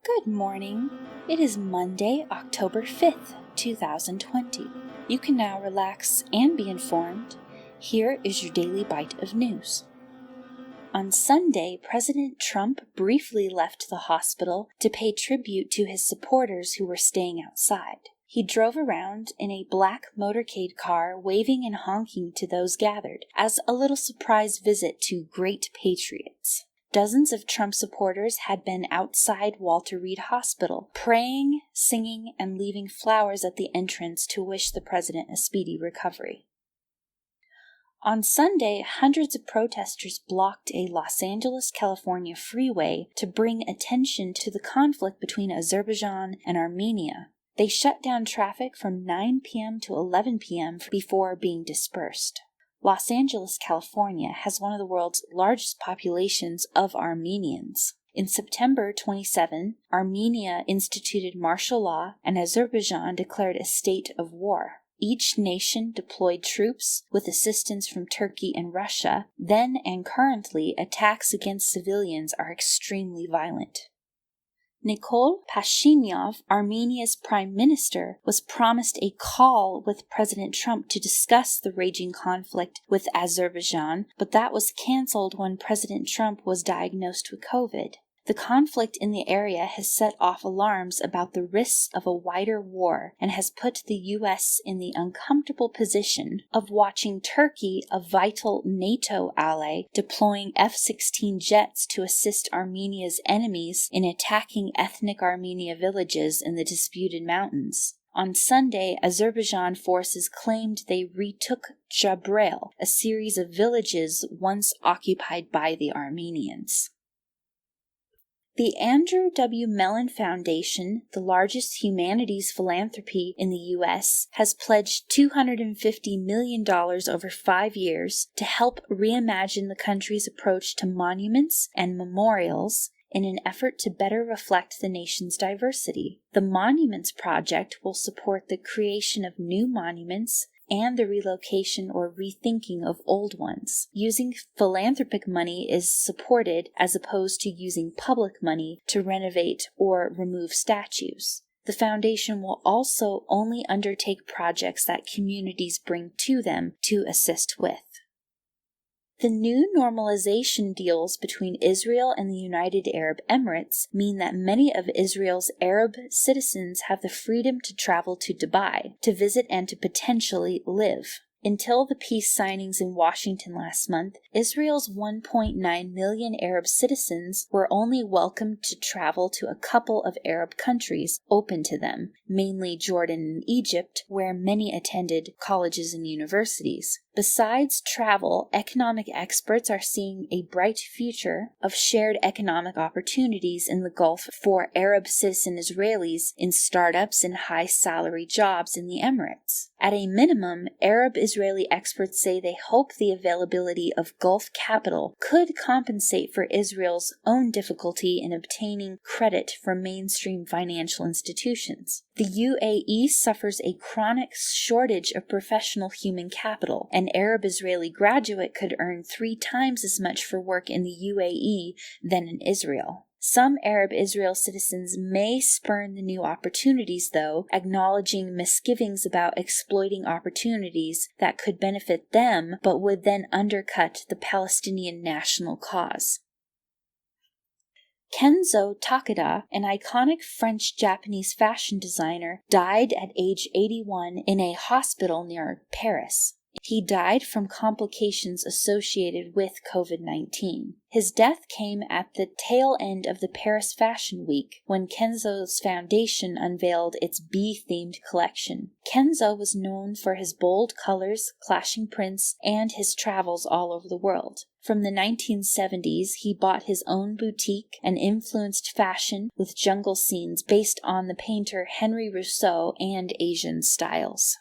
Good morning. It is Monday, October 5th, 2020. You can now relax and be informed. Here is your daily bite of news. On Sunday, President Trump briefly left the hospital to pay tribute to his supporters who were staying outside. He drove around in a black motorcade car, waving and honking to those gathered, as a little surprise visit to great patriots. Dozens of Trump supporters had been outside Walter Reed Hospital, praying, singing, and leaving flowers at the entrance to wish the president a speedy recovery. On Sunday, hundreds of protesters blocked a Los Angeles, California freeway to bring attention to the conflict between Azerbaijan and Armenia. They shut down traffic from 9 p.m. to 11 p.m. before being dispersed. Los Angeles, California has one of the world's largest populations of Armenians. In September 27, Armenia instituted martial law and Azerbaijan declared a state of war. Each nation deployed troops with assistance from Turkey and Russia. Then and currently, attacks against civilians are extremely violent. Nikol Pashinyan, Armenia's prime minister, was promised a call with President Trump to discuss the raging conflict with Azerbaijan, but that was canceled when President Trump was diagnosed with COVID. The conflict in the area has set off alarms about the risks of a wider war and has put the U.S. in the uncomfortable position of watching Turkey, a vital NATO ally, deploying F-16 jets to assist Armenia's enemies in attacking ethnic Armenia villages in the disputed mountains. On Sunday, Azerbaijan forces claimed they retook Jabrayil, a series of villages once occupied by the Armenians. The Andrew W. Mellon Foundation, the largest humanities philanthropy in the U.S., has pledged $250 million over 5 years to help reimagine the country's approach to monuments and memorials in an effort to better reflect the nation's diversity. The Monuments Project will support the creation of new monuments and the relocation or rethinking of old ones. Using philanthropic money is supported as opposed to using public money to renovate or remove statues. The foundation will also only undertake projects that communities bring to them to assist with. The new normalization deals between Israel and the United Arab Emirates mean that many of Israel's Arab citizens have the freedom to travel to Dubai, to visit and to potentially live. Until the peace signings in Washington last month, Israel's 1.9 million Arab citizens were only welcome to travel to a couple of Arab countries open to them, mainly Jordan and Egypt, where many attended colleges and universities. Besides travel, economic experts are seeing a bright future of shared economic opportunities in the Gulf for Arab citizen Israelis in startups and high-salary jobs in the Emirates. At a minimum, Arab-Israeli experts say they hope the availability of Gulf capital could compensate for Israel's own difficulty in obtaining credit from mainstream financial institutions. The UAE suffers a chronic shortage of professional human capital. An Arab-Israeli graduate could earn 3 times as much for work in the UAE than in Israel. Some Arab-Israel citizens may spurn the new opportunities, though, acknowledging misgivings about exploiting opportunities that could benefit them but would then undercut the Palestinian national cause. Kenzo Takada, an iconic French-Japanese fashion designer, died at age 81 in a hospital near Paris. He died from complications associated with COVID-19. His death came at the tail end of the Paris Fashion Week, when Kenzo's foundation unveiled its bee-themed collection. Kenzo was known for his bold colors, clashing prints, and his travels all over the world. From the 1970s, he bought his own boutique and influenced fashion with jungle scenes based on the painter Henri Rousseau and Asian styles.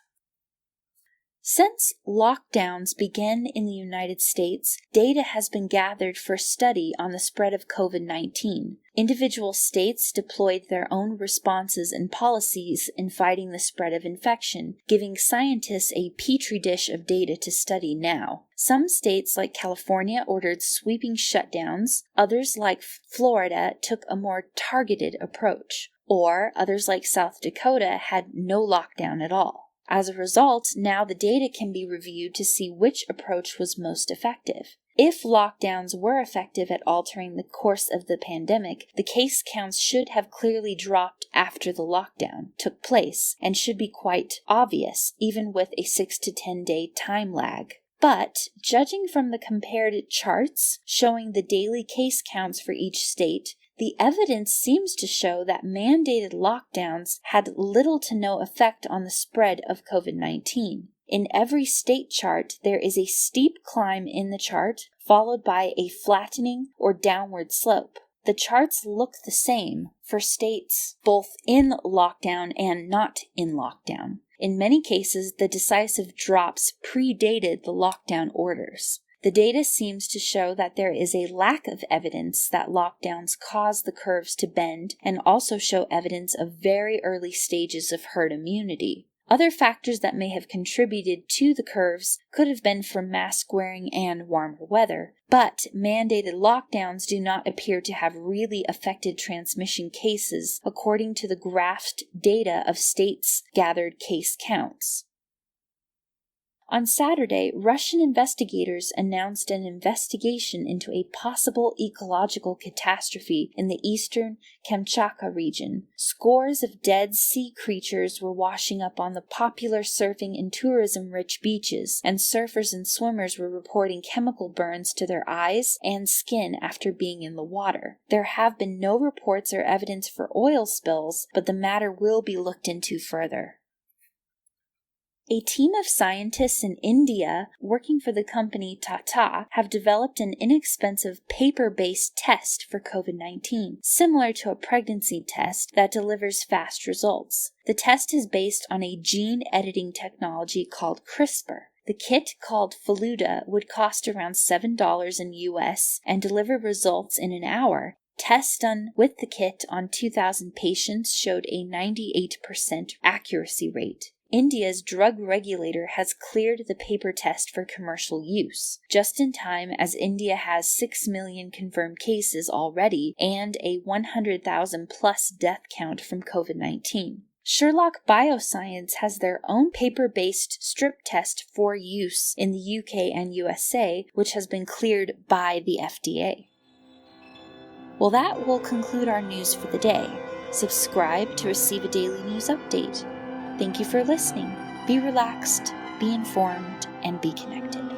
Since lockdowns began in the United States, data has been gathered for study on the spread of COVID-19. Individual states deployed their own responses and policies in fighting the spread of infection, giving scientists a petri dish of data to study now. Some states like California ordered sweeping shutdowns, others like Florida took a more targeted approach, or others like South Dakota had no lockdown at all. As a result, now the data can be reviewed to see which approach was most effective. If lockdowns were effective at altering the course of the pandemic, the case counts should have clearly dropped after the lockdown took place and should be quite obvious, even with a 6 to 10 day time lag. But, judging from the compared charts showing the daily case counts for each state, the evidence seems to show that mandated lockdowns had little to no effect on the spread of COVID-19. In every state chart, there is a steep climb in the chart, followed by a flattening or downward slope. The charts look the same for states both in lockdown and not in lockdown. In many cases, the decisive drops predated the lockdown orders. The data seems to show that there is a lack of evidence that lockdowns cause the curves to bend and also show evidence of very early stages of herd immunity. Other factors that may have contributed to the curves could have been from mask wearing and warmer weather, but mandated lockdowns do not appear to have really affected transmission cases according to the graphed data of states' gathered case counts. On Saturday, Russian investigators announced an investigation into a possible ecological catastrophe in the eastern Kamchatka region. Scores of dead sea creatures were washing up on the popular surfing and tourism-rich beaches, and surfers and swimmers were reporting chemical burns to their eyes and skin after being in the water. There have been no reports or evidence for oil spills, but the matter will be looked into further. A team of scientists in India working for the company TRIUTE have developed an inexpensive paper-based test for COVID-19, similar to a pregnancy test that delivers fast results. The test is based on a gene editing technology called CRISPR. The kit, called PHILANTHROPY, would cost around $7 in US and deliver results in an hour. Tests done with the kit on 2,000 patients showed a 98% accuracy rate. India's drug regulator has cleared the paper test for commercial use, just in time as India has 6 million confirmed cases already and a 100,000 plus death count from COVID-19. Sherlock Bioscience has their own paper-based strip test for use in the UK and USA, which has been cleared by the FDA. Well, that will conclude our news for the day. Subscribe to receive a daily news update. Thank you for listening. Be relaxed, be informed, and be connected.